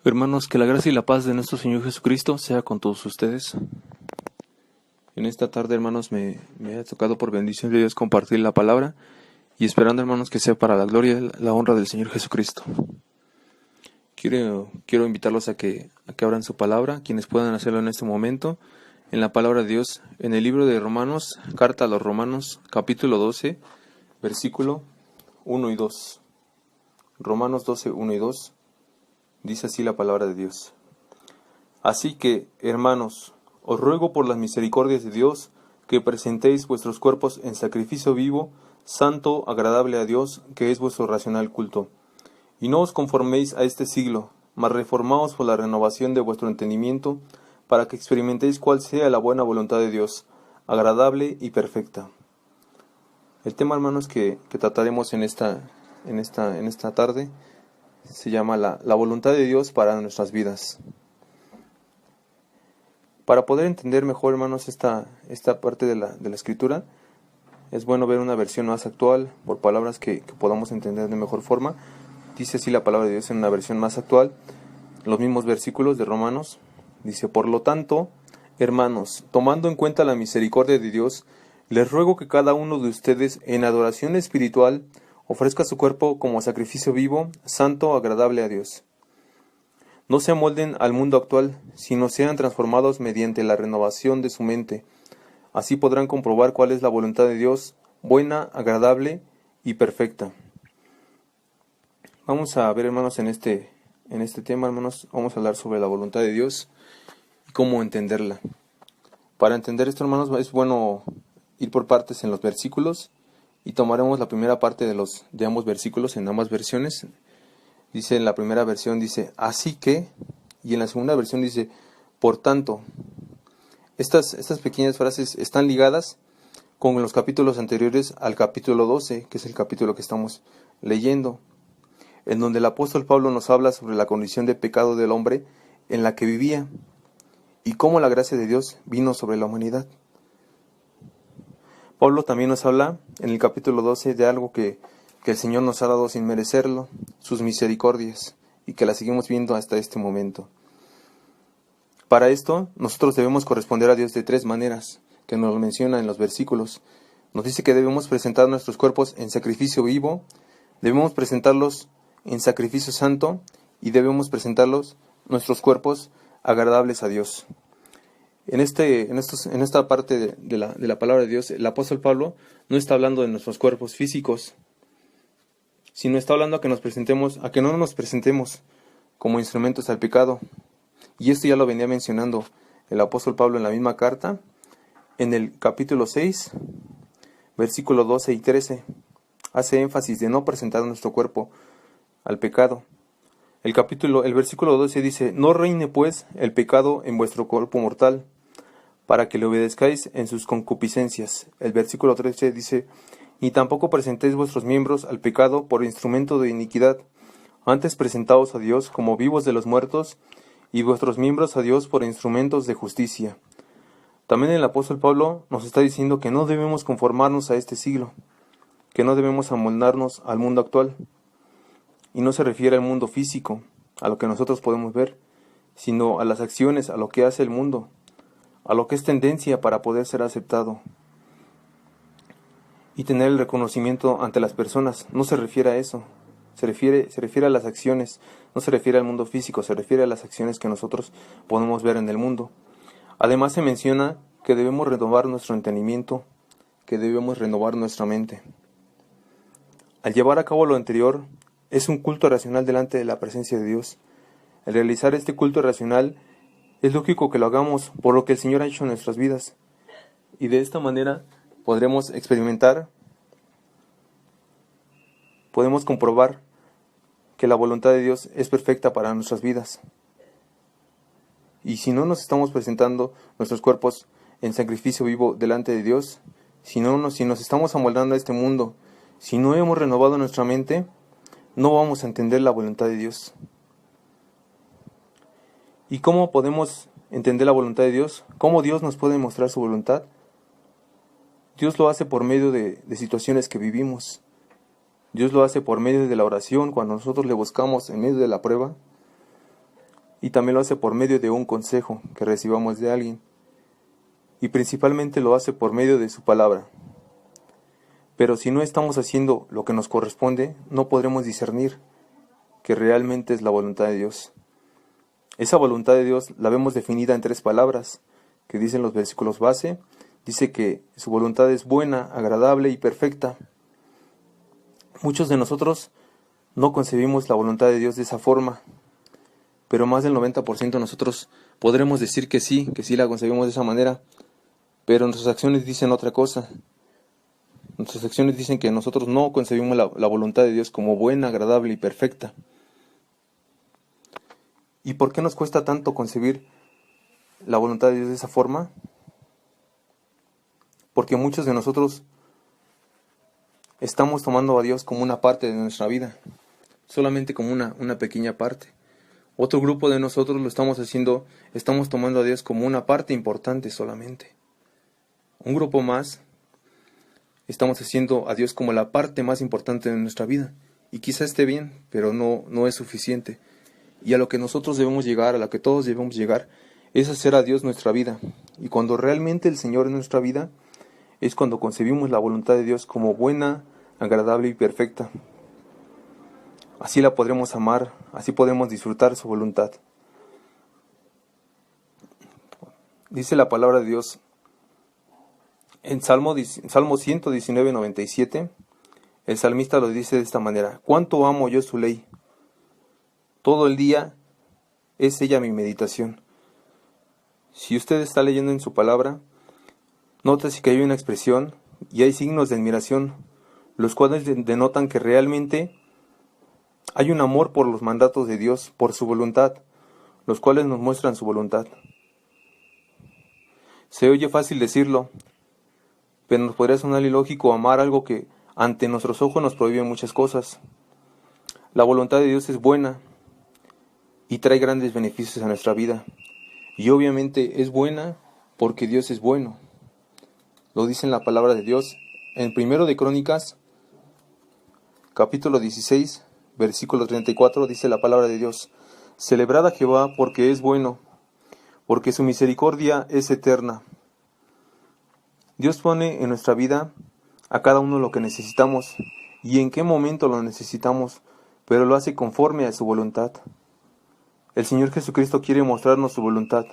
Hermanos, que la gracia y la paz de nuestro Señor Jesucristo sea con todos ustedes. En esta tarde, hermanos, me ha tocado por bendición de Dios compartir la palabra y esperando, hermanos, que sea para la gloria y la honra del Señor Jesucristo. Quiero invitarlos a que abran su palabra, quienes puedan hacerlo en este momento, en la palabra de Dios, en el libro de Romanos, carta a los Romanos, capítulo 12, versículo 1 y 2. Romanos 12, 1 y 2. Dice así la palabra de Dios. Así que, hermanos, os ruego por las misericordias de Dios que presentéis vuestros cuerpos en sacrificio vivo, santo, agradable a Dios, que es vuestro racional culto. Y no os conforméis a este siglo, mas reformaos por la renovación de vuestro entendimiento, para que experimentéis cuál sea la buena voluntad de Dios, agradable y perfecta. El tema, hermanos, que trataremos en esta tarde se llama la voluntad de Dios para nuestras vidas. Para poder entender mejor, hermanos, esta parte de la escritura, es bueno ver una versión más actual, por palabras que podamos entender de mejor forma. Dice así la palabra de Dios en una versión más actual, los mismos versículos de Romanos. Dice, por lo tanto, hermanos, tomando en cuenta la misericordia de Dios, les ruego que cada uno de ustedes, en adoración espiritual, ofrezca su cuerpo como sacrificio vivo, santo, agradable a Dios. No se amolden al mundo actual, sino sean transformados mediante la renovación de su mente. Así podrán comprobar cuál es la voluntad de Dios, buena, agradable y perfecta. Vamos a ver, hermanos, en este tema, hermanos, vamos a hablar sobre la voluntad de Dios y cómo entenderla. Para entender esto, hermanos, es bueno ir por partes en los versículos y tomaremos la primera parte de ambos versículos en ambas versiones. Dice en la primera versión, dice, así que, y en la segunda versión dice, por tanto. Estas pequeñas frases están ligadas con los capítulos anteriores al capítulo 12, que es el capítulo que estamos leyendo, en donde el apóstol Pablo nos habla sobre la condición de pecado del hombre en la que vivía y cómo la gracia de Dios vino sobre la humanidad. Pablo también nos habla en el capítulo 12 de algo que el Señor nos ha dado sin merecerlo, sus misericordias, y que las seguimos viendo hasta este momento. Para esto, nosotros debemos corresponder a Dios de tres maneras, que nos lo menciona en los versículos. Nos dice que debemos presentar nuestros cuerpos en sacrificio vivo, debemos presentarlos en sacrificio santo, y debemos presentarlos, nuestros cuerpos, agradables a Dios. En esta parte de la palabra de Dios, el apóstol Pablo no está hablando de nuestros cuerpos físicos, sino está hablando a que no nos presentemos como instrumentos al pecado. Y esto ya lo venía mencionando el apóstol Pablo en la misma carta, en el capítulo 6, versículos 12 y 13. Hace énfasis de no presentar nuestro cuerpo al pecado. El versículo 12 dice, no reine pues el pecado en vuestro cuerpo mortal, para que le obedezcáis en sus concupiscencias. El versículo 13 dice, ni tampoco presentéis vuestros miembros al pecado por instrumento de iniquidad, antes presentaos a Dios como vivos de los muertos, y vuestros miembros a Dios por instrumentos de justicia. También el apóstol Pablo nos está diciendo que no debemos conformarnos a este siglo, que no debemos amoldarnos al mundo actual. Y no se refiere al mundo físico, a lo que nosotros podemos ver, sino a las acciones, a lo que hace el mundo, a lo que es tendencia para poder ser aceptado y tener el reconocimiento ante las personas. No se refiere a eso, se refiere a las acciones, no se refiere al mundo físico, se refiere a las acciones que nosotros podemos ver en el mundo. Además se menciona que debemos renovar nuestro entendimiento, que debemos renovar nuestra mente. Al llevar a cabo lo anterior, es un culto racional delante de la presencia de Dios. Al realizar este culto racional, es lógico que lo hagamos por lo que el Señor ha hecho en nuestras vidas. Y de esta manera podremos podemos comprobar que la voluntad de Dios es perfecta para nuestras vidas. Y si no nos estamos presentando nuestros cuerpos en sacrificio vivo delante de Dios, si nos estamos amoldando a este mundo, si no hemos renovado nuestra mente, no vamos a entender la voluntad de Dios. ¿Y cómo podemos entender la voluntad de Dios? ¿Cómo Dios nos puede mostrar su voluntad? Dios lo hace por medio de situaciones que vivimos. Dios lo hace por medio de la oración, cuando nosotros le buscamos en medio de la prueba. y también lo hace por medio de un consejo que recibamos de alguien, y principalmente lo hace por medio de su palabra. Pero si no estamos haciendo lo que nos corresponde, no podremos discernir que realmente es la voluntad de Dios. Esa voluntad de Dios la vemos definida en 3 palabras, que dicen los versículos base. Dice que su voluntad es buena, agradable y perfecta. Muchos de nosotros no concebimos la voluntad de Dios de esa forma, pero más del 90% de nosotros podremos decir que sí la concebimos de esa manera, pero nuestras acciones dicen otra cosa. Nuestras acciones dicen que nosotros no concebimos la voluntad de Dios como buena, agradable y perfecta. ¿Y por qué nos cuesta tanto concebir la voluntad de Dios de esa forma? Porque muchos de nosotros estamos tomando a Dios como una parte de nuestra vida, solamente como una pequeña parte. Otro grupo de nosotros lo estamos haciendo, estamos tomando a Dios como una parte importante solamente. Un grupo más, estamos haciendo a Dios como la parte más importante de nuestra vida. Y quizá esté bien, pero no es suficiente. Y a lo que nosotros debemos llegar, a lo que todos debemos llegar, es hacer a Dios nuestra vida. Y cuando realmente el Señor es nuestra vida, es cuando concebimos la voluntad de Dios como buena, agradable y perfecta. Así la podremos amar, así podemos disfrutar su voluntad. Dice la palabra de Dios en Salmo 119, 97, el salmista lo dice de esta manera: ¿cuánto amo yo su ley? Todo el día es ella mi meditación. Si usted está leyendo en su palabra, nótese que hay una expresión y hay signos de admiración, los cuales denotan que realmente hay un amor por los mandatos de Dios, por su voluntad, los cuales nos muestran su voluntad. Se oye fácil decirlo, pero nos podría sonar ilógico amar algo que ante nuestros ojos nos prohíbe muchas cosas. La voluntad de Dios es buena y trae grandes beneficios a nuestra vida. Y obviamente es buena porque Dios es bueno. Lo dice en la palabra de Dios en 1 de Crónicas, capítulo 16, versículo 34, dice la palabra de Dios: celebrad a Jehová porque es bueno, porque su misericordia es eterna. Dios pone en nuestra vida a cada uno lo que necesitamos y en qué momento lo necesitamos, pero lo hace conforme a su voluntad. El Señor Jesucristo quiere mostrarnos su voluntad.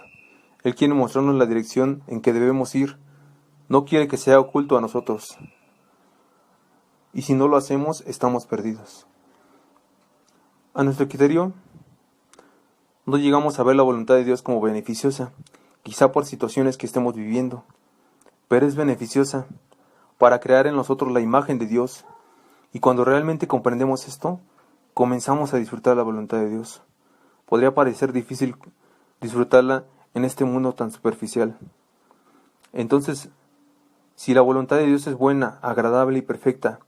Él quiere mostrarnos la dirección en que debemos ir. No quiere que sea oculto a nosotros. Y si no lo hacemos, estamos perdidos. A nuestro criterio, no llegamos a ver la voluntad de Dios como beneficiosa, quizá por situaciones que estemos viviendo, pero es beneficiosa para crear en nosotros la imagen de Dios. Y cuando realmente comprendemos esto, comenzamos a disfrutar la voluntad de Dios. Podría parecer difícil disfrutarla en este mundo tan superficial. Entonces, si la voluntad de Dios es buena, agradable y perfecta,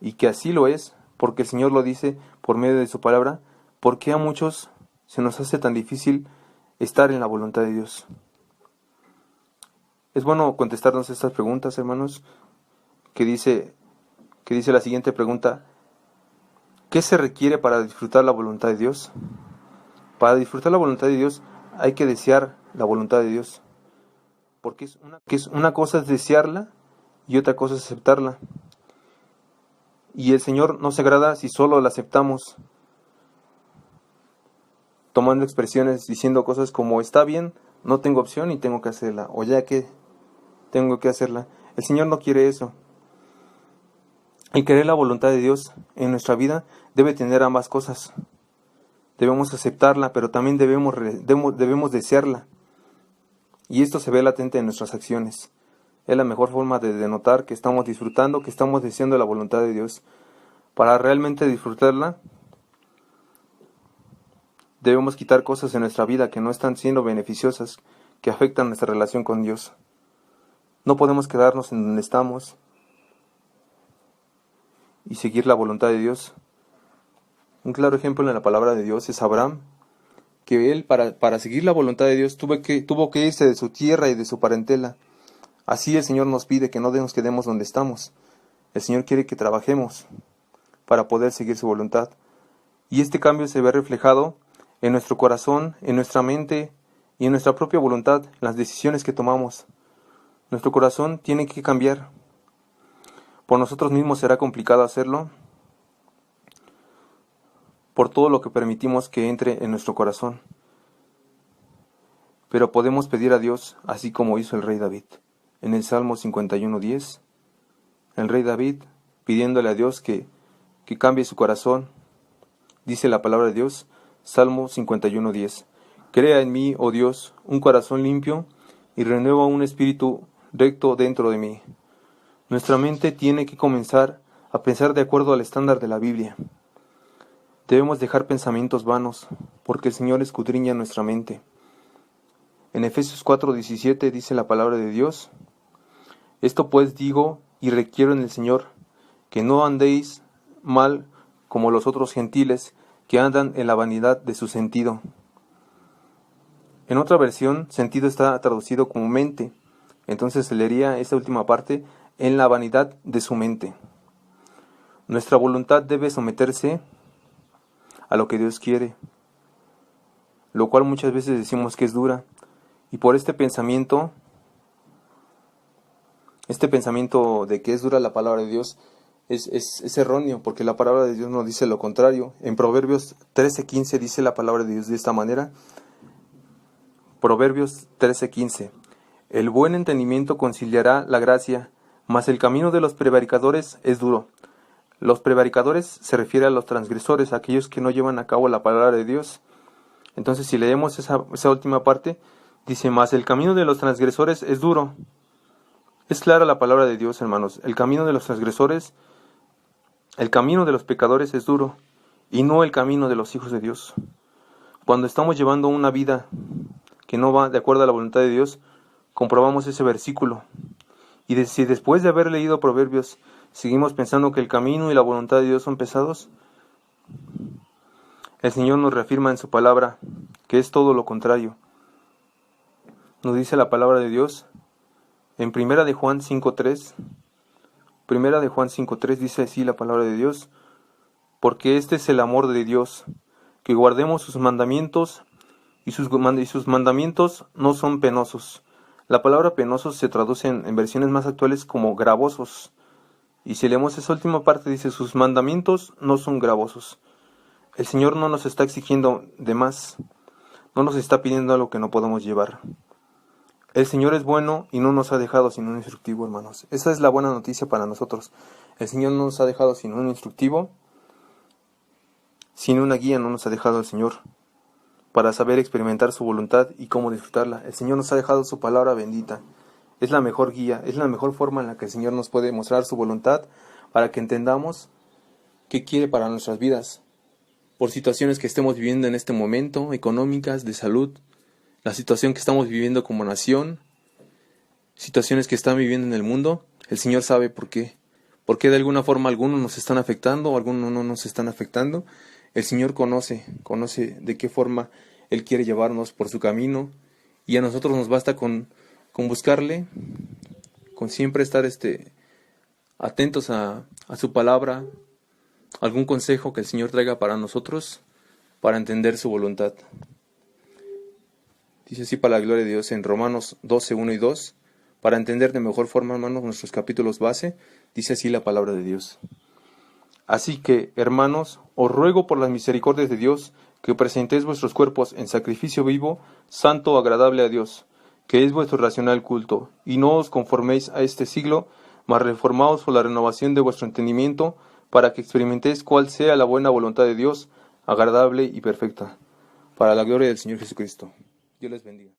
y que así lo es, porque el Señor lo dice por medio de su palabra, ¿por qué a muchos se nos hace tan difícil estar en la voluntad de Dios? Es bueno contestarnos estas preguntas, hermanos, que dice la siguiente pregunta: ¿qué se requiere para disfrutar la voluntad de Dios? Para disfrutar la voluntad de Dios hay que desear la voluntad de Dios, porque una cosa es desearla y otra cosa es aceptarla. Y el Señor no se agrada si solo la aceptamos, tomando expresiones, diciendo cosas como está bien, no tengo opción y tengo que hacerla, o ya que tengo que hacerla. El Señor no quiere eso. El querer la voluntad de Dios en nuestra vida debe tener ambas cosas. Debemos aceptarla, pero también debemos desearla. Y esto se ve latente en nuestras acciones. Es la mejor forma de denotar que estamos disfrutando, que estamos deseando la voluntad de Dios. Para realmente disfrutarla, debemos quitar cosas en nuestra vida que no están siendo beneficiosas, que afectan nuestra relación con Dios. No podemos quedarnos en donde estamos y seguir la voluntad de Dios. Un claro ejemplo en la palabra de Dios es Abraham, que él para seguir la voluntad de Dios tuvo que irse de su tierra y de su parentela. Así el Señor nos pide que no nos quedemos donde estamos. El Señor quiere que trabajemos para poder seguir su voluntad. Y este cambio se ve reflejado en nuestro corazón, en nuestra mente y en nuestra propia voluntad, en las decisiones que tomamos. Nuestro corazón tiene que cambiar. Por nosotros mismos será complicado hacerlo, por todo lo que permitimos que entre en nuestro corazón. Pero podemos pedir a Dios, así como hizo el rey David. En el Salmo 51:10, el rey David, pidiéndole a Dios que cambie su corazón, dice la palabra de Dios, Salmo 51:10. Crea en mí, oh Dios, un corazón limpio y renueva un espíritu recto dentro de mí. Nuestra mente tiene que comenzar a pensar de acuerdo al estándar de la Biblia. Debemos dejar pensamientos vanos, porque el Señor escudriña nuestra mente. En Efesios 4:17 dice la palabra de Dios: Esto pues digo y requiero en el Señor, que no andéis mal como los otros gentiles, que andan en la vanidad de su sentido. En otra versión, sentido está traducido como mente. Entonces se leería esta última parte, en la vanidad de su mente. Nuestra voluntad debe someterse a lo que Dios quiere, lo cual muchas veces decimos que es dura. Y por este pensamiento de que es dura la palabra de Dios, es erróneo, porque la palabra de Dios nos dice lo contrario. En Proverbios 13:15 dice la palabra de Dios de esta manera. Proverbios 13:15. El buen entendimiento conciliará la gracia, mas el camino de los prevaricadores es duro. Los prevaricadores se refiere a los transgresores, aquellos que no llevan a cabo la palabra de Dios. Entonces, si leemos esa última parte, dice: mas el camino de los transgresores es duro. Es clara la palabra de Dios, hermanos. El camino de los transgresores, el camino de los pecadores es duro, y no el camino de los hijos de Dios. Cuando estamos llevando una vida que no va de acuerdo a la voluntad de Dios, comprobamos ese versículo. Y si después de haber leído Proverbios seguimos pensando que el camino y la voluntad de Dios son pesados, el Señor nos reafirma en su palabra que es todo lo contrario. Nos dice la palabra de Dios en Primera de Juan 5:3. Primera de Juan 5:3 dice así la palabra de Dios: porque este es el amor de Dios, que guardemos sus mandamientos, y sus mandamientos no son penosos. La palabra penosos se traduce en versiones más actuales como gravosos. Y si leemos esa última parte, dice: sus mandamientos no son gravosos. El Señor no nos está exigiendo de más, no nos está pidiendo algo que no podamos llevar. El Señor es bueno y no nos ha dejado sin un instructivo, hermanos. Esa es la buena noticia para nosotros. El Señor no nos ha dejado sin un instructivo, sin una guía no nos ha dejado el Señor, para saber experimentar su voluntad y cómo disfrutarla. El Señor nos ha dejado su palabra bendita. Es la mejor guía, es la mejor forma en la que el Señor nos puede mostrar su voluntad para que entendamos qué quiere para nuestras vidas. Por situaciones que estemos viviendo en este momento, económicas, de salud, la situación que estamos viviendo como nación, situaciones que están viviendo en el mundo, el Señor sabe por qué. Porque de alguna forma algunos nos están afectando o algunos no nos están afectando. El Señor conoce de qué forma Él quiere llevarnos por su camino, y a nosotros nos basta con buscarle, con siempre estar atentos a su palabra, algún consejo que el Señor traiga para nosotros, para entender su voluntad. Dice así para la gloria de Dios en Romanos 12:1 y 2, para entender de mejor forma, hermanos, nuestros capítulos base, dice así la palabra de Dios. Así que, hermanos, os ruego por las misericordias de Dios, que presentéis vuestros cuerpos en sacrificio vivo, santo, agradable a Dios, que es vuestro racional culto, y no os conforméis a este siglo, mas reformaos por la renovación de vuestro entendimiento, para que experimentéis cuál sea la buena voluntad de Dios, agradable y perfecta, para la gloria del Señor Jesucristo. Dios les bendiga.